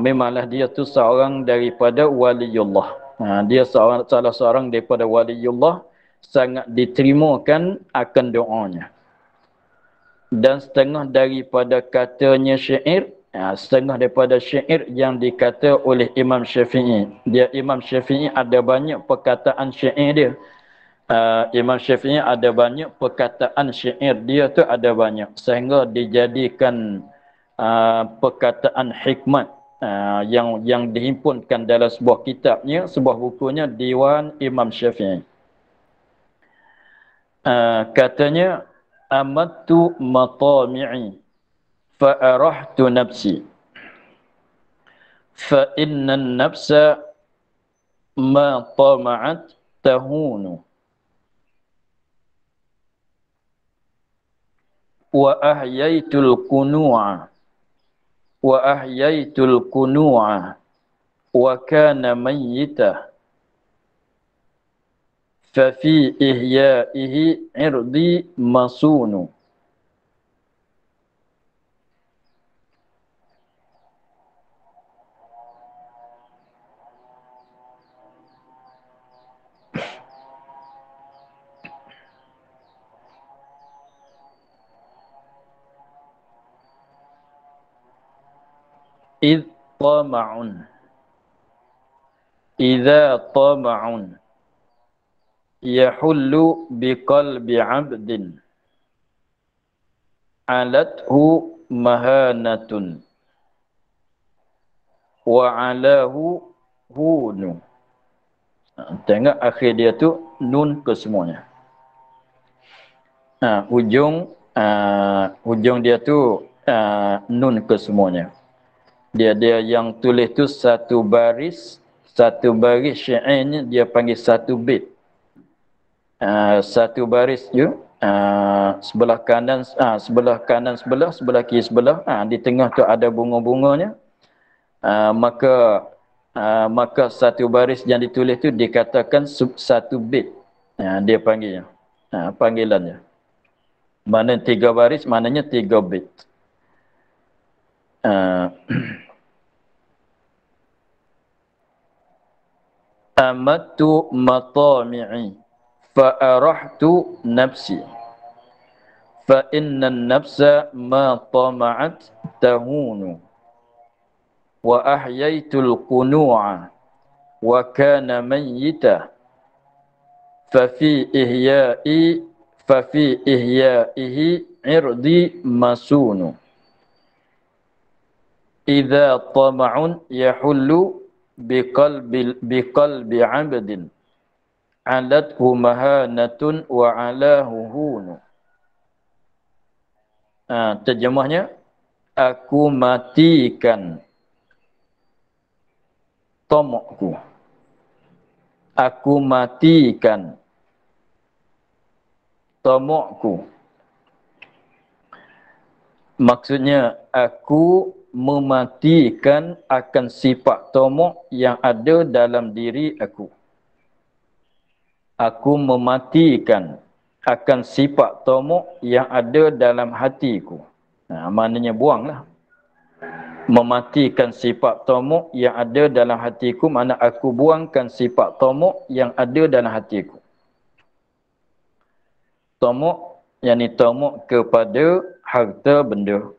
Memanglah dia tu seorang daripada waliullah. Dia salah seorang daripada waliullah, sangat diterimakan akan doanya. Dan setengah daripada katanya syair, setengah daripada syair yang dikata oleh Imam Syafi'i. Imam Syafi'i ada banyak perkataan syair dia. Imam Syafi'i ada banyak perkataan syair dia tu, ada banyak, sehingga dijadikan perkataan hikmat yang dihimpunkan dalam sebuah kitabnya, sebuah bukunya, Diwan Imam Syafi'i. Katanya, amattu matami'i fa'arahtu nafsi fa inna nafsa ma tama'at tahunu wa ahyaitul kunu'a wa kana mayyita fa fi ihya'ihi irdi masunu. Idza tama'un yahullu biqalbi 'abdin alathu mahanatun wa 'alahu hunu Tengok akhir dia tu nun ke semuanya. Hujung dia tu nun ke semuanya. Dia yang tulis tu satu baris syair ni dia panggil satu bait. Satu baris je, sebelah kanan sebelah kiri sebelah, di tengah tu ada bunga-bunganya. Maka satu baris yang ditulis tu dikatakan satu bait. Dia panggilnya. Panggilannya. Mana 3 baris, maknanya 3 bait. Amattu matami'i fa'arahtu nafsi fa innan nafsa ma tama'at tahunu wa ahyaytul qunu'a wa kana mayyita fa fi ihya'ihi irdi masunu idza tama'un yahullu biqalbi 'abdin alathu mahanatun wa alahu hunu. Terjemahnya, aku matikan tomokku. Aku matikan tomokku. Maksudnya, aku mematikan akan sifat tomok yang ada dalam diri aku. Aku mematikan akan sifat tomok yang ada dalam hatiku. Maknanya buanglah. Mematikan sifat tomok yang ada dalam hatiku, makna aku buangkan sifat tomok yang ada dalam hatiku. Tomok, yakni tomok kepada harta benda,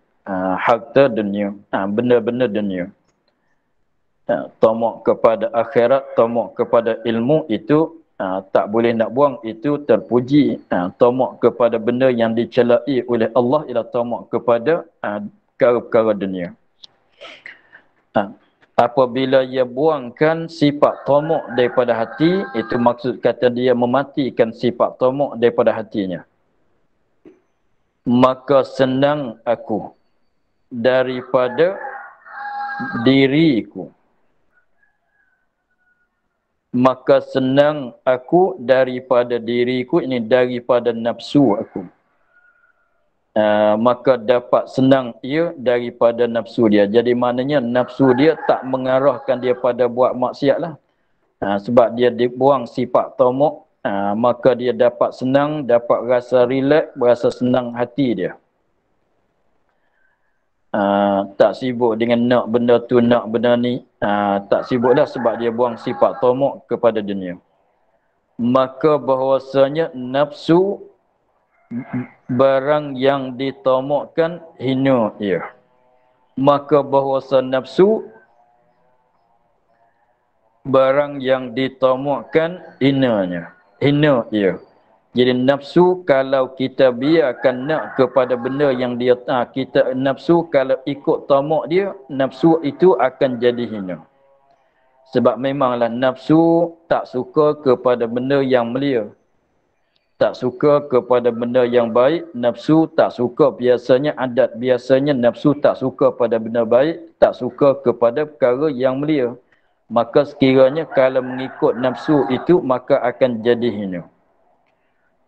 harta dunia, benda-benda dunia. Tomok kepada akhirat, tomok kepada ilmu itu tak boleh nak buang, itu terpuji. Tomok kepada benda yang dicelai oleh Allah ialah tomok kepada perkara-perkara dunia. Apabila ia buangkan sifat tomok daripada hati, itu maksud kata dia mematikan sifat tomok daripada hatinya. Maka senang aku daripada diriku. Maka senang aku daripada diriku, ini daripada nafsu aku. Maka dapat senang ia daripada nafsu dia. Jadi maknanya nafsu dia tak mengarahkan dia pada buat maksiat lah. Sebab dia dibuang sifat tomok, maka dia dapat senang, dapat rasa relax, berasa senang hati dia. Tak sibuk dengan nak benda tu, nak benda ni. Tak sibuk dah sebab dia buang sifat tomok kepada dunia. Maka bahawasanya nafsu barang yang ditomokkan hina ia. Maka bahawasa nafsu barang yang ditomokkan hina ia. Jadi nafsu kalau kita biarkan nak kepada benda yang dia nafsu kalau ikut tomok dia, nafsu itu akan jadi hina. Sebab memanglah nafsu tak suka kepada benda yang mulia. Tak suka kepada benda yang baik, nafsu tak suka biasanya nafsu tak suka pada benda baik, tak suka kepada perkara yang mulia. Maka sekiranya kalau mengikut nafsu itu maka akan jadi hina.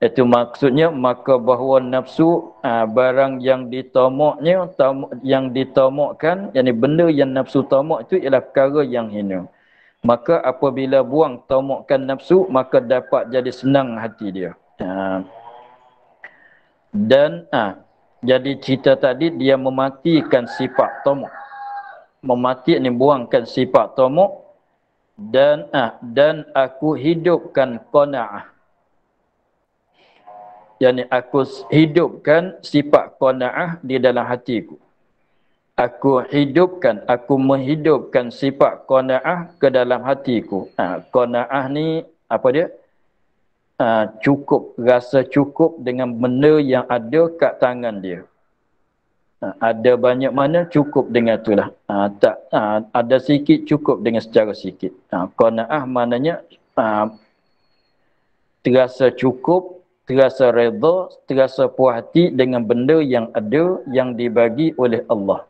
Itu maksudnya, maka bahawa nafsu barang yang ditomoknya, yang ditomokkan, yakni benda yang nafsu tomok itu ialah perkara yang hina. Maka apabila buang tomokkan nafsu, maka dapat jadi senang hati dia. Jadi cerita tadi dia mematikan sifat tomok. Memati ni buangkan sifat tomok dan aku hidupkan qanaah. Yani aku hidupkan sifat qanaah di dalam hatiku. Aku menghidupkan sifat qanaah ke dalam hatiku. Qanaah ni apa dia? Cukup, rasa cukup dengan benda yang ada kat tangan dia. Ada banyak mana cukup dengan itulah. Ada sikit cukup dengan secara sikit. Qanaah maknanya terasa cukup, terasa redha, terasa puas hati dengan benda yang ada yang dibagi oleh Allah.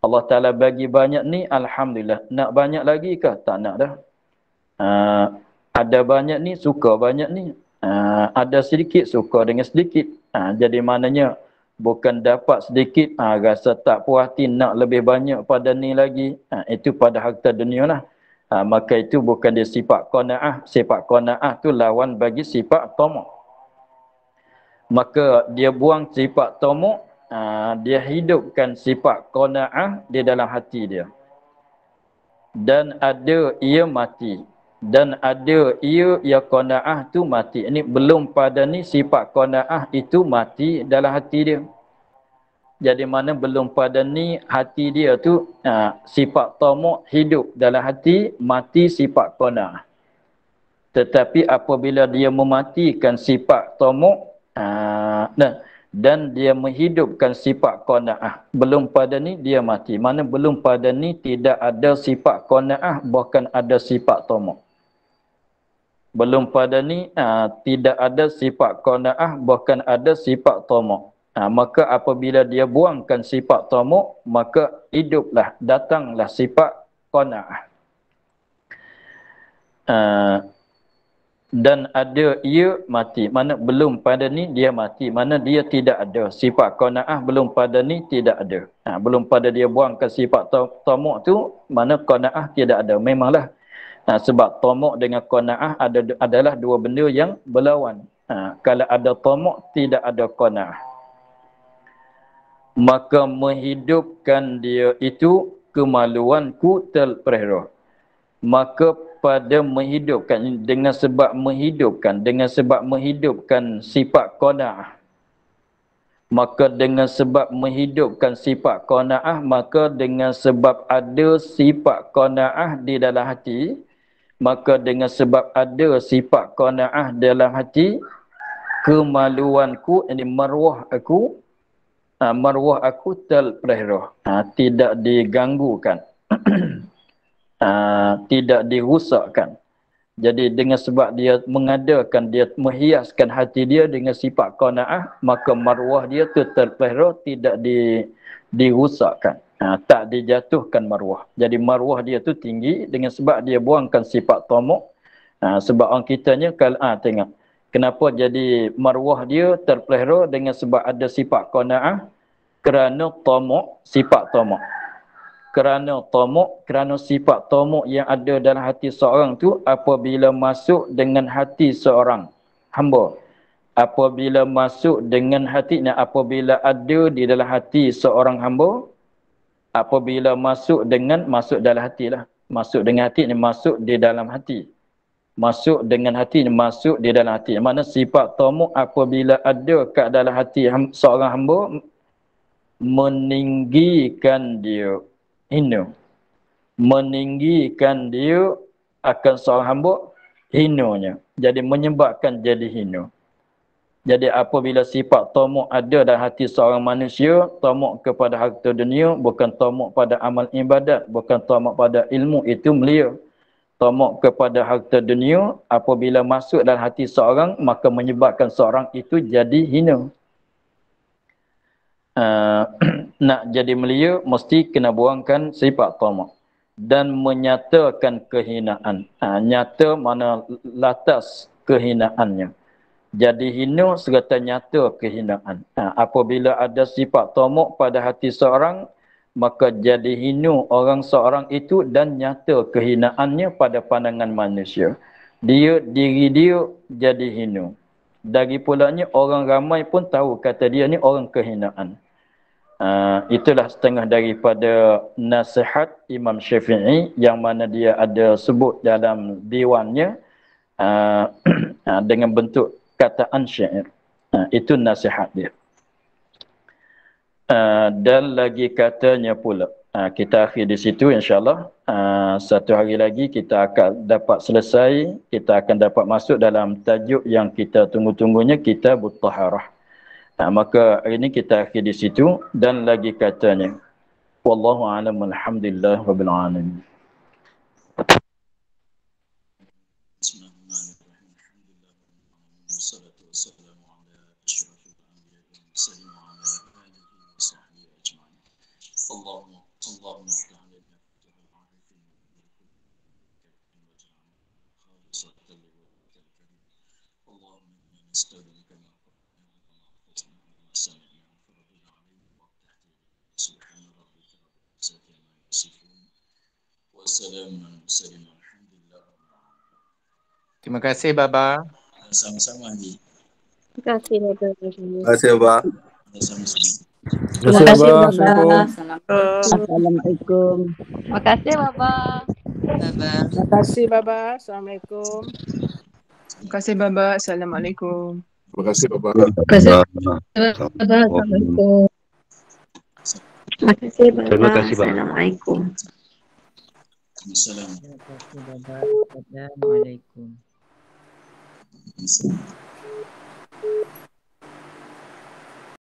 Allah Ta'ala bagi banyak ni, alhamdulillah. Nak banyak lagi ke? Tak nak dah. Ada banyak ni, suka banyak ni. Ada sedikit, suka dengan sedikit. Jadi maknanya bukan dapat sedikit, rasa tak puas hati, nak lebih banyak pada ni lagi. Itu pada harta dunia lah. Maka itu bukan dia sifat qanaah. Sifat qanaah tu lawan bagi sifat tamak. Maka dia buang sifat tamak, dia hidupkan sifat qanaah di dalam hati dia. Dan ada ia mati. Dan ada ia ya qanaah tu mati. Ini belum pada ni sifat qanaah itu mati dalam hati dia. Jadi mana belum pada ni hati dia tu sifat tamak hidup dalam hati, mati sifat qanaah. Tetapi apabila dia mematikan sifat tamak dan dia menghidupkan sifat qanaah, belum pada ni dia mati. Mana belum pada ni tidak ada sifat qanaah, bahkan ada sifat tamak. Belum pada ni tidak ada sifat qanaah, bahkan ada sifat tamak. Maka apabila dia buangkan sifat tamak, maka hiduplah, datanglah sifat qanaah. Dan ada ia mati. Mana belum pada ni dia mati. Mana dia tidak ada. Sifat qanaah belum pada ni tidak ada. Belum pada dia buangkan sifat tamak tu, mana qanaah tidak ada. Memanglah. Sebab tamak dengan qanaah adalah dua benda yang berlawan. Kalau ada tamak, tidak ada qanaah. Maka menghidupkan dia itu, kemaluanku terpelihara. Maka pada menghidupkan, dengan sebab menghidupkan sifat qanaah, maka dengan sebab menghidupkan sifat qanaah, maka dengan sebab ada sifat qanaah di dalam hati, maka dengan sebab ada sifat qanaah dalam hati, kemaluanku, ini maruah aku terpelihara, tidak diganggukan. Tidak dirusakkan. Jadi dengan sebab dia mengadakan, dia menghiaskan hati dia dengan sifat qanaah, maka maruah dia tu terpelihara, tidak dirusakkan. Tak dijatuhkan maruah. Jadi maruah dia tu tinggi dengan sebab dia buangkan sifat tamak. Sebab orang kitanya kalau tengok kenapa jadi maruah dia terpelihara dengan sebab ada sifat qanaah, kerana tamak, sifat tamak. Kerana sifat tamak yang ada dalam hati seorang tu, apabila masuk dengan hati seorang hamba, apabila masuk dengan hati, apabila ada di dalam hati seorang hamba, apabila masuk dalam hati lah, masuk dengan hati ni masuk di dalam hati, masuk dengan hati ni masuk di dalam hati. Mana sifat tamak apabila ada kat dalam hati seorang hamba, meninggikan dia hina, meninggikan dia akan seorang hamba hinanya. Jadi menyebabkan jadi hina. Jadi apabila sifat tamak ada dalam hati seorang manusia, tamak kepada harta dunia, bukan tamak pada amal ibadat, bukan tamak pada ilmu, itu mulia. Tamak kepada harta dunia apabila masuk dalam hati seorang, maka menyebabkan seorang itu jadi hina. Nak jadi mulia mesti kena buangkan sifat tamak dan menyatakan kehinaan. Nyata mana latas kehinaannya. Jadi hina serta nyata kehinaan. Apabila ada sifat tamak pada hati seorang, maka jadi hina orang seorang itu dan nyata kehinaannya pada pandangan manusia. Diri dia jadi hina. Dari pulanya orang ramai pun tahu kata dia ni orang kehinaan. Itulah setengah daripada nasihat Imam Syafi'i yang mana dia ada sebut dalam diwannya dengan bentuk kataan syair. Itu nasihat dia. Dan lagi katanya pula, kita akhir di situ insyaAllah. Satu hari lagi kita akan dapat selesai, kita akan dapat masuk dalam tajuk yang kita tunggu-tunggunya, Kitabut Taharah. Maka hari ini kita akhir di situ dan lagi katanya. Wallahu a'lam, alhamdulillah rabbil alamin. والسلام على أشرف الأنبياء والمرسلين وعلى آله وصحبه أجمعين. اللهم افتح علينا فتوح العارفين واجعلنا خالصة لوجهك الكريم. اللهم إنا نستودعك ما قرأنا وما حفظنا وما سمعنا فربنا علينا وافتح سبحان ربك رب العزة عما يصفون وسلام على المرسلين والحمد لله رب العالمين. Terima kasih Baba. Sama-sama Haji. Terima kasih Baba. Terima kasih, Abah. Sama-sama. Terima kasih, kasih, Abah. Baba. Assalamualaikum. Assalamualaikum. Terima kasih Baba. Terima kasih Baba. Assalamualaikum. Terima kasih Baba. Assalamualaikum. Terima kasih, Bapak. Terima kasih, Baba. Assalamualaikum. Terima kasih Baba. Terima kasih, Baba. Assalamualaikum. Assalamualaikum. Terima kasih Baba. Assalamualaikum.